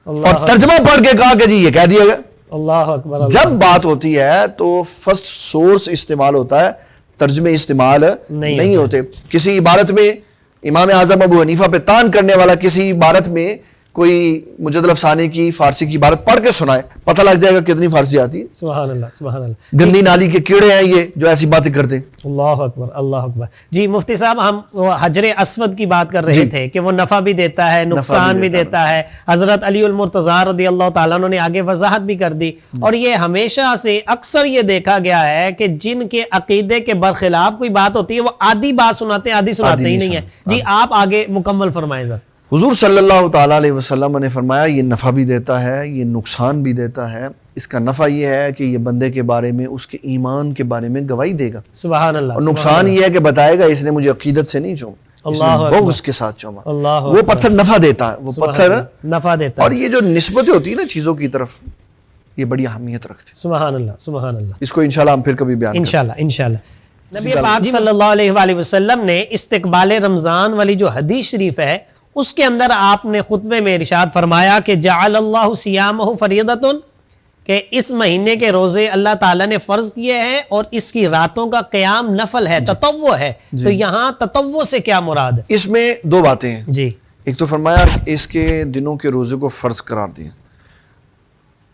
اور ترجمہ پڑھ کے کہا کہ جی یہ کہہ دیا گیا. اللہ اکبر. جب بات ہوتی ہے تو فرسٹ سورس استعمال ہوتا ہے, ترجمے استعمال نہیں ہوتے. کسی عبارت میں امام اعظم ابو حنیفہ پہ تان کرنے والا کسی عبارت میں کوئی مجد الافسانی کی فارسی کی عبارت پڑھ کے سنائے, پتہ لگ جائے گا کتنی فارسی آتی ہے. سبحان اللہ. سبحان اللہ. گندی نالی کے کیڑے ہیں یہ جو ایسی باتیں کرتے ہیں. اللہ اکبر. اللہ اکبر. جی مفتی صاحب, ہم حجر اسود کی بات کر رہے تھے کہ وہ نفع بھی دیتا ہے نقصان بھی دیتا ہے. حضرت علی المرتضیٰ رضی اللہ تعالیٰ عنہ نے آگے وضاحت بھی کر دی. اور یہ ہمیشہ سے اکثر یہ دیکھا گیا ہے کہ جن کے عقیدے کے برخلاف کوئی بات ہوتی ہے وہ آدھی بات سناتے ہیں, آدھی سناتے ہی نہیں ہے. جی آپ آگے مکمل فرمائیں ذرا. حضور صلی اللہ تعالیٰ علیہ وسلم نے فرمایا یہ نفع بھی دیتا ہے, یہ نقصان بھی دیتا ہے. اس کا نفع یہ ہے کہ یہ بندے کے بارے میں, اس کے ایمان کے بارے میں گواہی دے گا. سبحان اللہ. اور نقصان یہ ہے کہ بتائے گا اس نے مجھے عقیدت سے نہیں چوما, اس نے بغض کے ساتھ چوما. وہ پتھر نفع دیتا ہے, وہ پتھر نفع دیتا ہے. اور یہ جو نسبتیں ہوتی ہے نا چیزوں کی طرف, یہ بڑی اہمیت رکھتے ہیں. سبحان اللہ. سبحان اللہ. اس کو انشاءاللہ ہم پھر کبھی بیان کریں انشاءاللہ. انشاءاللہ. نبی پاک صلی اللہ علیہ وآلہ وسلم نے استقبال رمضان والی جو حدیث شریف ہے اس کے اندر آپ نے خطبے میں ارشاد فرمایا کہ جعل اللہ صیامہ فریضۃ, کہ اس مہینے کے روزے اللہ تعالیٰ نے فرض کیے ہیں اور اس کی راتوں کا قیام نفل ہے, تطوع ہے. تو یہاں تطوع سے کیا مراد ہے؟ اس میں 2 باتیں ہیں. جی, ایک تو فرمایا اس کے دنوں کے روزے کو فرض قرار دیا.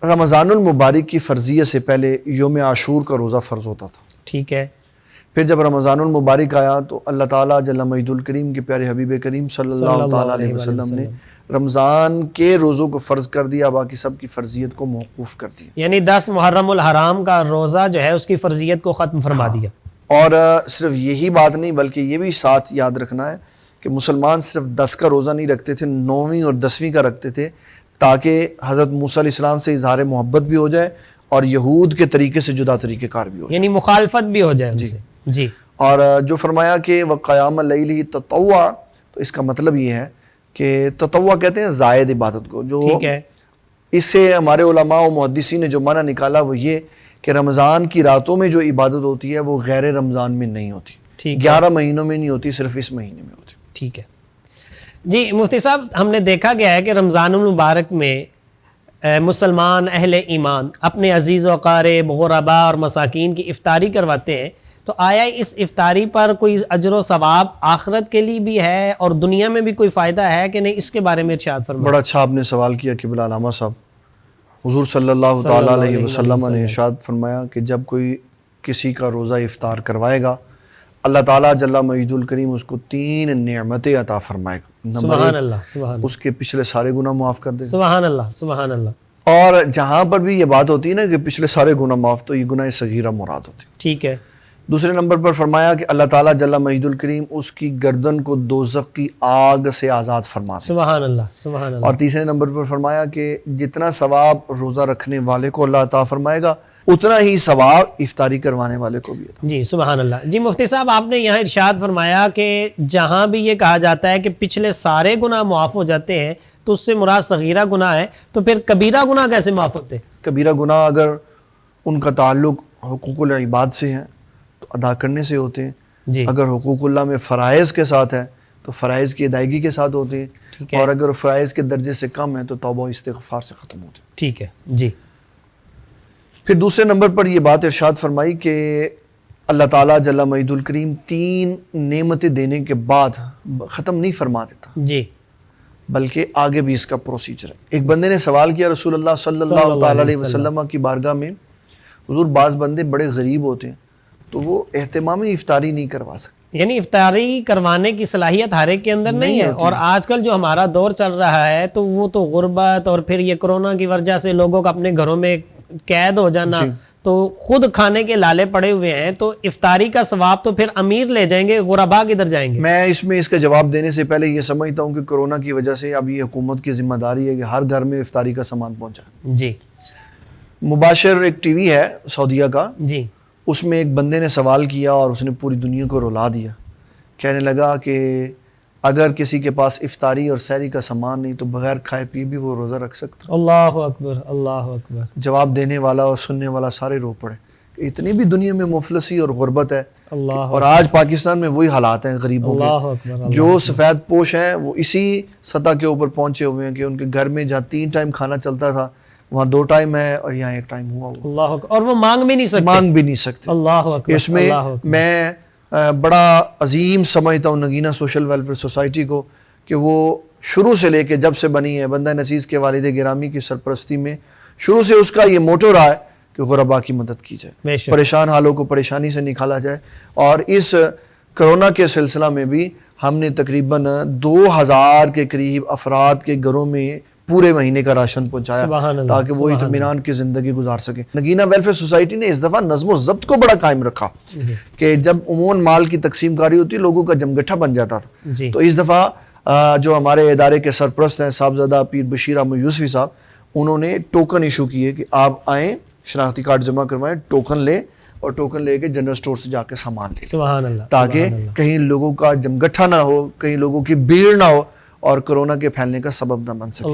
رمضان المبارک کی فرضیت سے پہلے یوم عاشور کا روزہ فرض ہوتا تھا. ٹھیک ہے. پھر جب رمضان المبارک آیا تو اللہ تعالیٰ جل مجد الکریم کے پیارے حبیب کریم صلی اللہ تعالیٰ علیہ وسلم نے رمضان کے روزوں کو فرض کر دیا, باقی سب کی فرضیت کو موقوف کر دیا. یعنی 10 محرم الحرام کا روزہ جو ہے اس کی فرضیت کو ختم فرما دیا. اور صرف یہی بات نہیں بلکہ یہ بھی ساتھ یاد رکھنا ہے کہ مسلمان صرف 10 کا روزہ نہیں رکھتے تھے, 9ویں اور 10ویں کا رکھتے تھے تاکہ حضرت موسیٰ علیہ السلام سے اظہار محبت بھی ہو جائے اور یہود کے طریقے سے جدا طریقہ کار بھی ہو جائے, یعنی مخالفت بھی ہو جائے ان سے. جی. اور جو فرمایا کہ وقیام اللیل تطوع, تو اس کا مطلب یہ ہے کہ تطوع کہتے ہیں زائد عبادت کو. جو اس سے ہمارے علماء و محدثین نے جو معنی نکالا وہ یہ کہ رمضان کی راتوں میں جو عبادت ہوتی ہے وہ غیر رمضان میں نہیں ہوتی, 11 مہینوں میں نہیں ہوتی, صرف اس مہینے میں ہوتی. ٹھیک ہے. جی مفتی صاحب, ہم نے دیکھا گیا ہے کہ رمضان المبارک میں مسلمان اہل ایمان اپنے عزیز و اقارب غربا اور مساکین کی افطاری کرواتے ہیں تو آیا اس افطاری پر کوئی اجر و ثواب آخرت کے لیے بھی ہے اور دنیا میں بھی کوئی فائدہ ہے کہ نہیں؟ اس کے بارے میں ارشاد فرمائیں۔ بڑا اچھا آپ نے سوال کیا قبلہ علامہ صاحب۔ حضور صلی اللہ تعالیٰ علیہ وسلم نے ارشاد فرمایا کہ جب کوئی کسی کا روزہ افطار کروائے گا اللہ تعالیٰ جل مجید الکریم اس کو 3 نعمتیں عطا فرمائے گا۔ سبحان اللہ، سبحان اللہ، اس کے پچھلے سارے گناہ معاف کر دے گا۔ سبحان اللہ، سبحان اللہ۔ اور جہاں پر بھی یہ بات ہوتی ہے نا کہ پچھلے سارے گناہ معاف، تو یہ گناہ صغیرہ مراد ہوتی ہے۔ ٹھیک ہے۔ دوسرے نمبر پر فرمایا کہ اللہ تعالیٰ جل مجید الکریم اس کی گردن کو دوزخ کی آگ سے آزاد فرما دے۔ سبحان اللہ، سبحان اللہ۔ اور تیسرے نمبر پر فرمایا کہ جتنا ثواب روزہ رکھنے والے کو اللہ عطا فرمائے گا اتنا ہی ثواب افطاری کروانے والے کو بھی عطا۔ جی سبحان اللہ۔ جی مفتی صاحب آپ نے یہاں ارشاد فرمایا کہ جہاں بھی یہ کہا جاتا ہے کہ پچھلے سارے گناہ معاف ہو جاتے ہیں تو اس سے مراد صغیرہ گناہ ہے، تو پھر کبیرہ گناہ کیسے معاف ہوتے ہیں؟ کبیرہ گناہ اگر ان کا تعلق حقوق العباد سے ہے تو ادا کرنے سے ہوتے ہیں، جی اگر حقوق اللہ میں فرائض کے ساتھ ہے تو فرائض کی ادائیگی کے ساتھ ہوتے ہیں، اور اگر فرائض کے درجے سے کم ہے تو توبہ و استغفار سے ختم ہوتے ہیں۔ ٹھیک ہے جی۔ پھر دوسرے نمبر پر یہ بات ارشاد فرمائی کہ اللہ تعالیٰ جل مجید الکریم 3 نعمتیں دینے کے بعد ختم نہیں فرما دیتا، جی بلکہ آگے بھی اس کا پروسیجر ہے۔ ایک بندے نے سوال کیا رسول اللہ صلی اللہ تعالیٰ علیہ وسلم کی بارگاہ میں، حضور بعض بندے بڑے غریب ہوتے ہیں تو وہ اہتمامی افطاری نہیں کروا سکتے، یعنی افطاری کروانے کی صلاحیت ہر ایک کے اندر نہیں ہے، اور آج کل جو ہمارا دور چل رہا ہے تو وہ تو غربت اور پھر یہ کرونا کی وجہ سے لوگوں کا اپنے گھروں میں قید ہو جانا، تو خود کھانے کے لالے پڑے ہوئے ہیں، تو افطاری کا ثواب تو پھر امیر لے جائیں گے، غربا کدھر جائیں گے؟ میں اس کا جواب دینے سے پہلے یہ سمجھتا ہوں کہ کرونا کی وجہ سے اب یہ حکومت کی ذمہ داری ہے کہ ہر گھر میں افطاری کا سامان پہنچا۔ جی مباشر ایک ٹی وی ہے سعودیہ کا، جی اس میں ایک بندے نے سوال کیا اور اس نے پوری دنیا کو رلا دیا، کہنے لگا کہ اگر کسی کے پاس افطاری اور سحری کا سامان نہیں تو بغیر کھائے پیے بھی وہ روزہ رکھ سکتا۔ اللہ اکبر، اللہ اکبر۔ جواب دینے والا اور سننے والا سارے رو پڑے کہ اتنی بھی دنیا میں مفلسی اور غربت ہے، اللہ اور آج پاکستان میں وہی حالات ہیں غریبوں اللہ کے، اکبر۔ جو سفید پوش ہیں وہ اسی سطح کے اوپر پہنچے ہوئے ہیں کہ ان کے گھر میں جہاں 3 ٹائم کھانا چلتا تھا وہاں 2 ٹائم ہے اور یہاں 1 ٹائم ہوا ہوا، اللہ اکبر، اور وہ مانگ بھی نہیں سکتے، مانگ بھی نہیں سکتے۔ اللہ اکبر۔ اس میں میں بڑا عظیم سمجھتا ہوں نگینہ سوشل ویلفیئر سوسائٹی کو کہ وہ شروع سے لے کے جب سے بنی ہے بندہ نصیز کے والد گرامی کی سرپرستی میں شروع سے اس کا یہ موٹو رہا ہے کہ غربا کی مدد کی جائے، پریشان حالوں کو پریشانی سے نکالا جائے، اور اس کرونا کے سلسلہ میں بھی ہم نے تقریباً 2000 کے قریب افراد کے گھروں میں پورے مہینے کا راشن پہنچایا تاکہ وہ اطمینان کی زندگی گزار سکیں۔ نگینہ ویلفیئر سوسائٹی نے اس دفعہ نظم و ضبط کو بڑا قائم رکھا کہ جب عموماً مال کی تقسیم کاری ہوتی لوگوں کا جمگٹھا بن جاتا تھا، تو اس دفعہ جو ہمارے ادارے کے سرپرست ہیں صاحبزادہ پیر بشیر احمد یوسفی صاحب، انہوں نے ٹوکن ایشو کیے کہ آپ آئیں شناختی کارڈ جمع کروائیں، ٹوکن لیں اور ٹوکن لے کے جنرل سٹور سے جا کے سامان لیں، سبحان اللہ، تاکہ کہیں لوگوں کا جمگٹھا نہ ہو، کہیں لوگوں کی بھیڑ نہ ہو اور کرونا کے پھیلنے کا سبب نہ بن سکے۔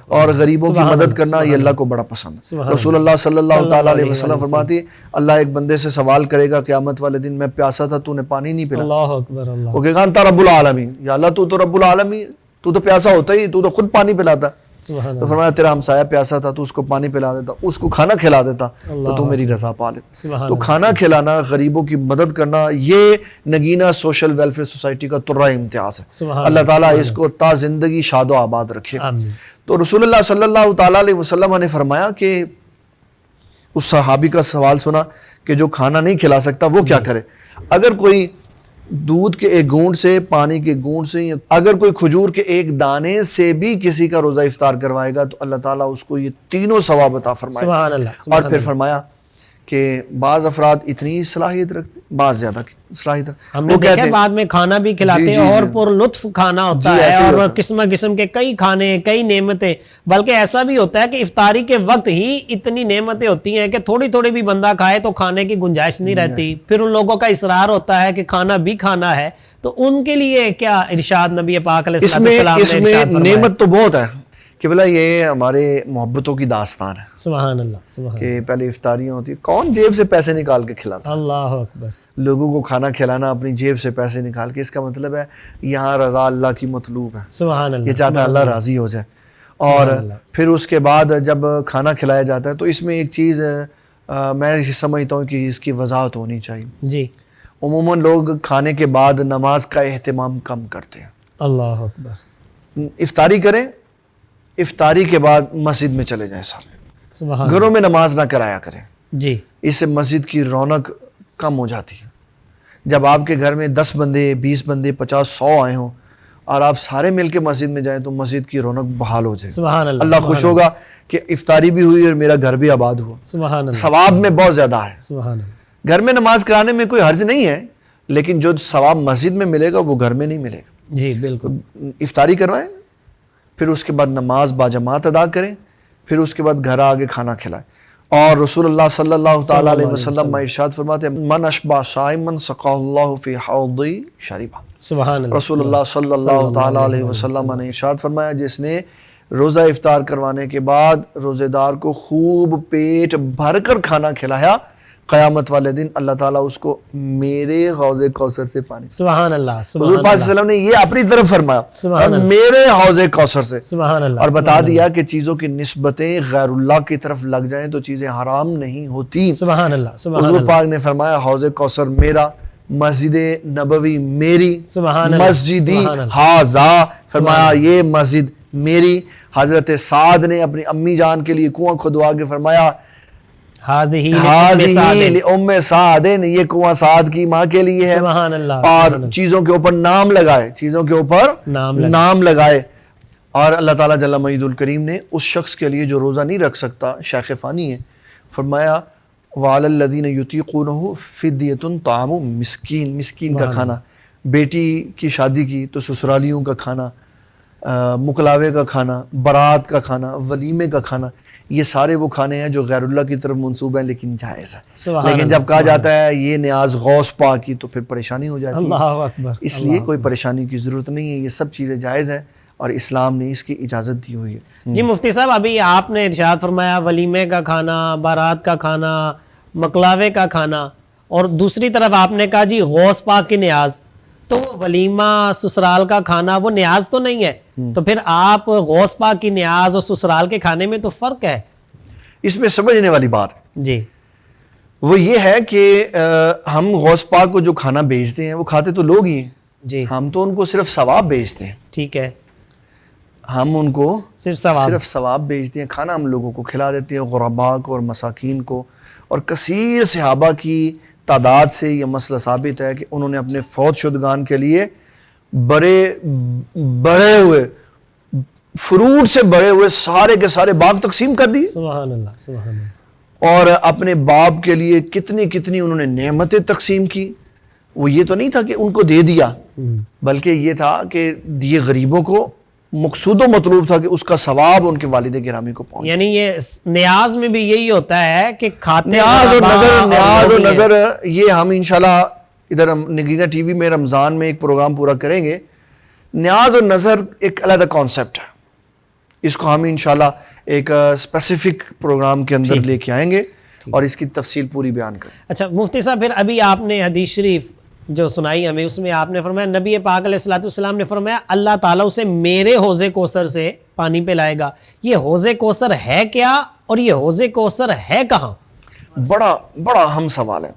اور غریبوں کی مدد کرنا یہ اللہ کو بڑا پسند ہے۔ رسول اللہ صلی اللہ تعالیٰ علیہ وسلم فرماتے ہیں اللہ ایک بندے سے سوال کرے گا قیامت والے دن میں پیاسا تھا تو نے پانی نہیں پلا، اللہ اکبر، اللہ، وہ کہے گا انت رب العالمین، یا اللہ تو رب العالمین، تو پیاسا ہوتا ہی، تو خود پانی پلاتا۔ تو فرمایا تیرا ہمسایہ پیاسا تھا تو اس کو پانی پلا دیتا، اس کو کھانا کھلا دیتا تو میری رضا پا لیتا۔ تو کھانا کھلانا، غریبوں کی مدد کرنا، یہ نگینہ سوشل ویلفیئر سوسائٹی کا ترہ امتیاز ہے۔ اللہ تعالیٰ اس کو تا زندگی شاد و آباد رکھے۔ تو رسول اللہ صلی اللہ تعالیٰ علیہ وسلم نے فرمایا کہ اس صحابی کا سوال سنا کہ جو کھانا نہیں کھلا سکتا وہ کیا کرے؟ اگر کوئی دودھ کے ایک گھونٹ سے، پانی کے گھونٹ سے، یا اگر کوئی کھجور کے ایک دانے سے بھی کسی کا روزہ افطار کروائے گا تو اللہ تعالیٰ اس کو یہ تینوں ثواب عطا فرمائے گا۔ اور پھر فرمایا کہ بعض افراد اتنی صلاحیت رکھتے، بعض زیادہ صلاحیت رکھتے، ہم نے دیکھا بعد میں کھانا بھی کھلاتے ہیں اور پر لطف کھانا ہوتا ہے، اور قسم قسم کے کئی کھانے، کئی نعمتیں، بلکہ ایسا بھی ہوتا ہے کہ افطاری کے وقت ہی اتنی نعمتیں ہوتی ہیں کہ تھوڑی تھوڑی بھی بندہ کھائے تو کھانے کی گنجائش نہیں رہتی، پھر ان لوگوں کا اصرار ہوتا ہے کہ کھانا بھی کھانا ہے، تو ان کے لیے کیا ارشاد نبی پاک علیہ السلام نے ارشاد فرمایا؟ اس میں نعمت تو بہت ہے کہ بلا یہ ہمارے محبتوں کی داستان ہے، سبحان اللہ، سبحان کہ پہلے افطاریاں ہوتی، کون جیب سے پیسے نکال کے کھلاتا، اللہ اکبر، لوگوں کو کھانا کھلانا اپنی جیب سے پیسے نکال کے، اس کا مطلب ہے یہاں رضا اللہ کی مطلوب ہے، سبحان اللہ، یہ چاہتا ہے اللہ راضی ہو جائے۔ اور پھر اس کے بعد جب کھانا کھلایا جاتا ہے تو اس میں ایک چیز میں سمجھتا ہوں کہ اس کی وضاحت ہونی چاہیے. جی. عموماً لوگ کھانے کے بعد نماز کا اہتمام کم کرتے ہیں. اللہ اکبر. افطاری کریں, افطاری کے بعد مسجد میں چلے جائیں سارے. سبحان. گھروں میں نماز نہ کرایا کریں. جی. اس سے مسجد کی رونق کم ہو جاتی ہے. جب آپ کے گھر میں 10 بندے 20 بندے 50 100 آئے ہوں اور آپ سارے مل کے مسجد میں جائیں تو مسجد کی رونق بحال ہو جائے. سبحان اللہ. اللہ خوش ہوگا کہ افطاری بھی ہوئی اور میرا گھر بھی آباد ہوا. سبحان اللہ. ثواب میں بہت زیادہ ہے. سبحان اللہ. گھر میں نماز کرانے میں کوئی حرج نہیں ہے, لیکن جو ثواب مسجد میں ملے گا وہ گھر میں نہیں ملے گا. جی بالکل. افطاری کروائیں, پھر اس کے بعد نماز باجماعت ادا کریں, پھر اس کے بعد گھر آگے کھانا کھلائیں. اور رسول اللہ صلی اللہ تعالیٰ علیہ وسلم ارشاد فرماتے ہیں من اشبع صائما سقاه اللہ فی حوضی شربا. سبحان اللہ. رسول اللہ صلی اللہ تعالیٰ علیہ وسلم نے ارشاد فرمایا جس نے روزہ افطار کروانے کے بعد روزے دار کو خوب پیٹ بھر کر کھانا کھلایا, قیامت والے دن اللہ تعالیٰ اس کو میرے حوض کوثر سے پانی. سبحان اللہ. حضور پاک صلی اللہ علیہ وسلم نے یہ اپنی طرف فرمایا سبحان اللہ. میرے حوض کوثر سے. سبحان اللہ. اور بتا دیا کہ چیزوں کی نسبتیں غیر اللہ کی طرف لگ جائیں تو چیزیں حرام نہیں ہوتی. سبحان اللہ. سبحان حضور اللہ. پاک نے فرمایا حوض کوثر میرا, مسجد نبوی میری, سبحان اللہ. مسجدی سبحان اللہ. ہاذا, فرمایا یہ مسجد میری. حضرت سعد نے اپنی امی جان کے لیے کنواں کھدوا کے فرمایا ہاذہی ام سعد, یہ کنواں سعد کی ماں کے لیے ہے. سبحان اللہ. اور چیزوں کے اوپر نام لگائے, چیزوں کے اوپر نام لگائے. اور اللہ تعالیٰ جل مجیدہ الکریم نے اس شخص کے لیے جو روزہ نہیں رکھ سکتا, شیخ فانی ہے, فرمایا وعلی الذین یطیقونہ فدیۃ طعام مسکین, مسکین کا کھانا. بیٹی کی شادی کی تو سسرالیوں کا کھانا, مکلاوے کا کھانا, برات کا کھانا, ولیمے کا کھانا, یہ سارے وہ کھانے ہیں جو غیر اللہ کی طرف منسوب ہیں لیکن جائز ہے. لیکن جب کہا جاتا ہے یہ نیاز غوث پاک کی تو پھر پریشانی ہو جاتی ہے. اللہ اکبر. اس لیے کوئی پریشانی کی ضرورت نہیں ہے, یہ سب چیزیں جائز ہیں اور اسلام نے اس کی اجازت دی ہوئی ہے. جی مفتی صاحب, ابھی آپ نے ارشاد فرمایا ولیمے کا کھانا, بارات کا کھانا, مکلاوے کا کھانا, اور دوسری طرف آپ نے کہا جی غوث پاک کی نیاز. تو ولیمہ سسرال کا کھانا وہ نیاز تو نہیں ہے, تو پھر آپ غوث پاک کی نیاز اور سسرال کے کھانے میں تو فرق ہے. اس میں سمجھنے والی بات جی وہ یہ ہے کہ ہم غوث پاک کو جو کھانا بیچتے ہیں وہ کھاتے تو لوگ ہی ہیں. جی ہم تو ان کو صرف ثواب بیچتے ہیں. ٹھیک ہے, ہم ان کو صرف ثواب بیچتے ہیں. کھانا ہم لوگوں کو کھلا دیتے ہیں, غرباء کو اور مساکین کو. اور کثیر صحابہ کی تعداد سے یہ مسئلہ ثابت ہے کہ انہوں نے اپنے فوت شدگان کے لیے بڑے ہوئے فروٹ سے بڑے ہوئے سارے کے سارے باغ تقسیم کر دیے. سبحان اللہ. سبحان اللہ. اور اپنے باپ کے لیے کتنی انہوں نے نعمتیں تقسیم کی. وہ یہ تو نہیں تھا کہ ان کو دے دیا, بلکہ یہ تھا کہ یہ غریبوں کو مقصود و مطلوب تھا کہ اس کا ثواب ان کے والد گرامی کو پہنچے. یعنی یہ نیاز میں بھی یہی ہوتا ہے کہ کھاتے نیاز اور نظر یہ ہم انشاءاللہ ادھر نگرینہ ٹی وی میں رمضان میں ایک پروگرام پورا کریں گے. نیاز اور نظر ایک علیحدہ کانسیپٹ ہے, اس کو ہم انشاءاللہ ایک اسپیسیفک پروگرام کے اندر لے کے آئیں گے اور اس کی تفصیل پوری بیان کریں. اچھا مفتی صاحب, پھر ابھی آپ نے حدیث شریف جو سنائی ہمیں, اس میں آپ نے فرمایا نبی پاک علیہ الصلوۃ والسلام نے فرمایا اللہ تعالیٰ اسے میرے حوض کوثر سے پانی پلائے گا. یہ حوض کوثر ہے کیا اور یہ حوض کوثر ہے کہاں؟ بڑا اہم سوال ہے.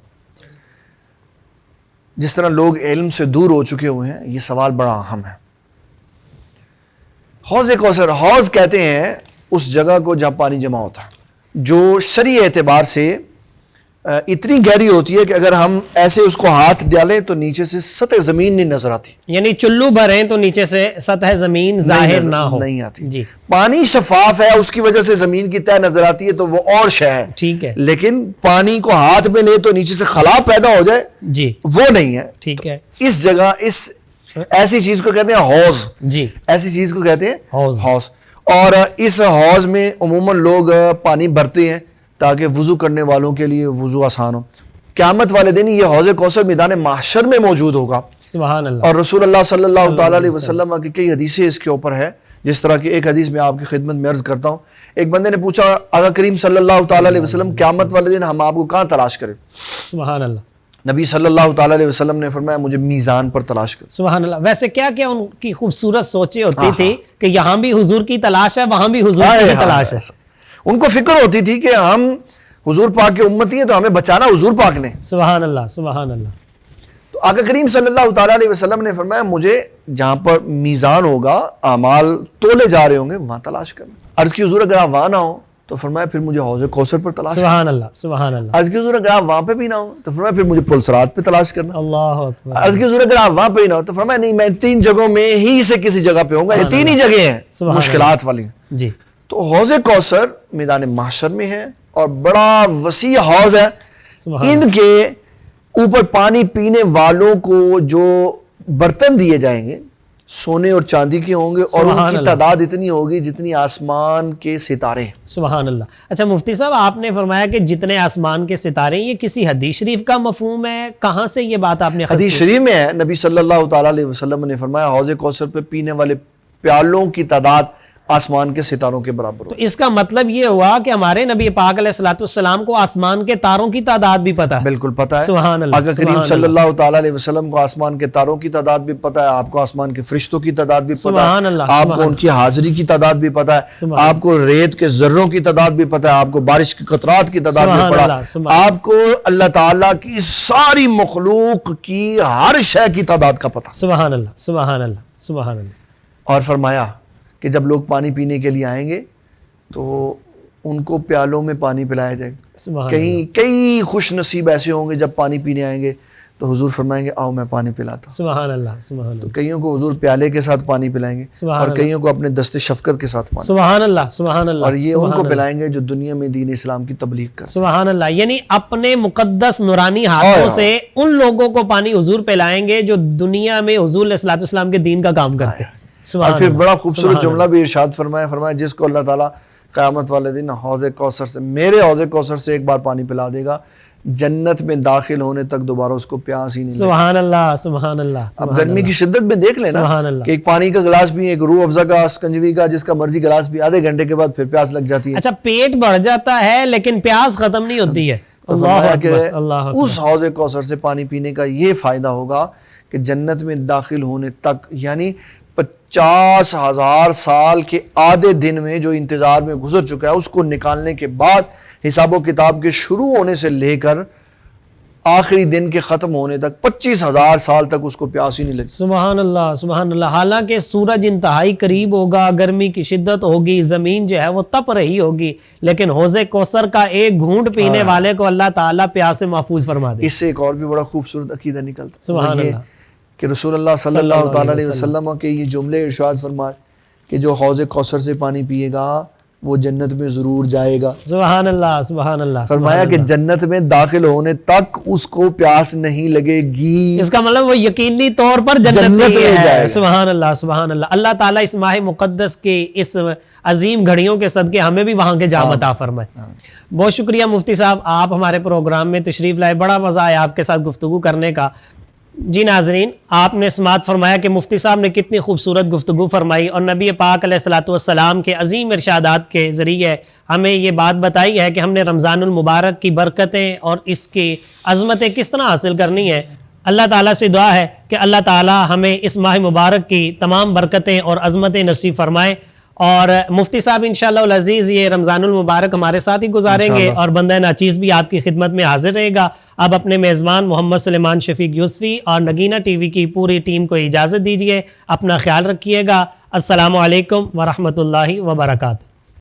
جس طرح لوگ علم سے دور ہو چکے ہوئے ہیں, یہ سوال بڑا اہم ہے. حوض کوثر, حوض کہتے ہیں اس جگہ کو جہاں پانی جمع ہوتا ہے, جو شرعی اعتبار سے اتنی گہری ہوتی ہے کہ اگر ہم ایسے اس کو ہاتھ ڈالیں تو نیچے سے سطح زمین نہیں نظر آتی. یعنی چلو بھریں تو نیچے سے سطح زمین ظاہر نہ ہو, نہیں آتی. جی. پانی شفاف ہے, اس کی وجہ سے زمین کی تہ نظر آتی ہے تو وہ اور شے ہے. ٹھیک ہے. لیکن پانی کو ہاتھ میں لے تو نیچے سے خلا پیدا ہو جائے, جی, وہ نہیں ہے. ٹھیک ہے. اس جگہ ایسی چیز کو کہتے ہیں حوض. جی, ایسی چیز کو کہتے ہیں حوض. اور اس حوض میں عموماً لوگ پانی بھرتے ہیں تاکہ وضو کرنے والوں کے لیے وضو آسان ہو. قیامت والے دن یہ حوض کوثر میدان محشر میں موجود ہوگا. سبحان اللہ. اور رسول اللہ صلی اللہ تعالیٰ علیہ وسلم کی کئی حدیثیں اس کے اوپر ہے. جس طرح کی ایک حدیث میں آپ کی خدمت میں عرض کرتا ہوں. ایک بندے نے پوچھا آقا کریم صلی اللہ تعالیٰ علیہ وسلم قیامت والے دن ہم آپ کو کہاں تلاش کریں؟ سبحان اللہ. نبی صلی اللہ تعالیٰ علیہ وسلم نے فرمایا مجھے میزان پر تلاش کر. سبحان اللہ. ویسے کیا کیا ان کی خوبصورت سوچیں ہوتی تھی کہ یہاں بھی حضور کی تلاش ہے وہاں بھی حضور کی تلاش ہے. ان کو فکر ہوتی تھی کہ ہم حضور پاک کے امتی ہیں تو ہمیں بچانا حضور پاک نے. سبحان اللہ سبحان اللہ. تو آقا کریم صلی اللہ تعالیٰ علیہ وسلم نے فرمایا مجھے جہاں پر میزان ہوگا اعمال تولے جا رہے ہوں گے وہاں تلاش کرنا. عرض کی حضور اگر آپ وہاں نہ ہو تو فرمایا پھر مجھے حوض کوثر پر تلاش کرنا. سبحان اللہ سبحان اللہ. عرض کی حضور اگر آپ وہاں پہ بھی نہ ہو تو فرمایا پھر مجھے پل صراط پہ تلاش کرنا. اللہ اکبر. عرض کی حضور اگر آپ وہاں پہ ہی نہ ہو تو فرمایا نہیں میں 3 جگہوں میں ہی سے کسی جگہ پہ ہوں گا. یہ 3 ہی جگہیں ہیں مشکلات والی. جی. تو حوض کوثر میدان محشر میں ہے اور بڑا وسیع حوض ہے. ان کے اوپر پانی پینے والوں کو جو برتن دیے جائیں گے سونے اور چاندی کے ہوں گے اور ان کی تعداد اتنی ہوگی جتنی آسمان کے ستارے. سبحان اللہ. اچھا مفتی صاحب آپ نے فرمایا کہ جتنے آسمان کے ستارے یہ کسی حدیث شریف کا مفہوم ہے, کہاں سے یہ بات آپ نے؟ حدیث شریف میں ہے. نبی صلی اللہ تعالیٰ علیہ وسلم نے فرمایا حوض کوثر پہ پینے والے پیالوں کی تعداد آسمان کے ستاروں کے برابر ہو. تو اس کا مطلب یہ ہوا کہ ہمارے نبی پاک علیہ الصلوۃ والسلام کو آسمان کے تاروں کی تعداد بھی پتہ ہے. بالکل پتہ ہے. سبحان اللہ. آقا کریم صلی اللہ تعالیٰ علیہ وسلم کو آسمان کے تاروں کی تعداد بھی پتہ ہے, آپ کو آسمان کے فرشتوں کی تعداد بھی پتہ ہے, آپ کو ان کی حاضری کی تعداد بھی پتہ ہے, آپ کو ریت کے ذروں کی تعداد بھی پتہ ہے, آپ کو بارش کے قطرات کی تعداد بھی پڑا, آپ کو اللہ تعالیٰ کی ساری مخلوق کی ہر شے کی تعداد کا پتہ. سبحان اللہ سبحان اللہ سبحان اللہ. اور فرمایا کہ جب لوگ پانی پینے کے لیے آئیں گے تو ان کو پیالوں میں پانی پلایا جائے گا. کئی خوش نصیب ایسے ہوں گے جب پانی پینے آئیں گے تو حضور فرمائیں گے آؤ میں پانی پلاتا ہوں. سبحان اللہ سبحان اللہ. تو کئیوں کو حضور پیالے کے ساتھ پانی پلائیں گے اور کئیوں کو اپنے دست شفقت کے ساتھ پانی. سبحان اللہ سبحان اللہ. اور یہ ان کو پلائیں گے جو دنیا میں دین اسلام کی تبلیغ کرتے. سبحان اللہ. یعنی اپنے مقدس نورانی ہاتھوں سے ان لوگوں کو پانی حضور پلائیں گے جو دنیا میں حضور علیہ الصلوۃ والسلام کے دین کا کام کرتے ہیں. اور پھر بڑا خوبصورت جملہ بھی ارشاد فرمایا جس کو اللہ تعالیٰ قیامت والے دن حوض کوثر سے, میرے حوض کوثر سے ایک بار پانی پلا دے گا, جنت میں داخل ہونے تک دوبارہ اس کو پیاس ہی نہیں. سبحان اللہ سبحان اللہ. اب گرمی کی شدت میں دیکھ لینا کہ ایک پانی کا گلاس بھی, ایک روح افزا کا, سکنجوی کا, جس کا مرضی گلاس بھی, آدھے گھنٹے کے بعد پھر پیاس لگ جاتی ہے. اچھا پیٹ بڑھ جاتا ہے لیکن پیاس ختم نہیں ہوتی ہے. اس حوض کوثر سے پانی پینے کا یہ فائدہ ہوگا کہ جنت میں داخل ہونے تک, یعنی 50,000 سال کے آدھے دن میں جو انتظار میں گزر چکا ہے اس کو نکالنے کے بعد حساب و کتاب کے شروع ہونے سے لے کر آخری دن کے ختم ہونے تک 25,000 سال تک اس کو پیاس ہی نہیں لگی. سبحان اللہ سبحان اللہ. حالانکہ سورج انتہائی قریب ہوگا, گرمی کی شدت ہوگی, زمین جو ہے وہ تپ رہی ہوگی, لیکن حوض کوثر کا ایک گھونٹ پینے والے کو اللہ تعالیٰ پیاس سے محفوظ فرما دے. اس سے ایک اور بھی بڑا خوبصورت عقیدہ نکلتا ہے. سبحان اللہ. کہ رسول اللہ صلی اللہ تعالیٰ علیہ وسلم کے یہ جملے ارشاد فرمائے کہ جو حوض کوثر سے پانی پیے گا وہ جنت میں ضرور جائے گا. سبحان اللہ سبحان اللہ. فرمایا کہ جنت میں داخل ہونے تک اس کو پیاس نہیں لگے گی. اس کا مطلب وہ یقینی طور پر جنت میں جائے گا. سبحان اللہ سبحان اللہ. اللہ تعالیٰ اس ماہ مقدس کے اس عظیم گھڑیوں کے صدقے ہمیں بھی وہاں کے جام عطا فرمائے. بہت شکریہ مفتی صاحب, آپ ہمارے پروگرام میں تشریف لائے, بڑا مزہ آیا آپ کے ساتھ گفتگو کرنے کا. جی ناظرین, آپ نے سماعت فرمایا کہ مفتی صاحب نے کتنی خوبصورت گفتگو فرمائی اور نبی پاک علیہ الصلوۃ والسلام کے عظیم ارشادات کے ذریعے ہمیں یہ بات بتائی ہے کہ ہم نے رمضان المبارک کی برکتیں اور اس کی عظمتیں کس طرح حاصل کرنی ہے. اللہ تعالیٰ سے دعا ہے کہ اللہ تعالیٰ ہمیں اس ماہ مبارک کی تمام برکتیں اور عظمتیں نصیب فرمائے. اور مفتی صاحب انشاءاللہ العزیز یہ رمضان المبارک ہمارے ساتھ ہی گزاریں گے اور بندہ ناچیز بھی آپ کی خدمت میں حاضر رہے گا. اب اپنے میزبان محمد سلیمان شفیق یوسفی اور نگینہ ٹی وی کی پوری ٹیم کو اجازت دیجیے. اپنا خیال رکھیے گا. السلام علیکم ورحمۃ اللہ وبرکاتہ.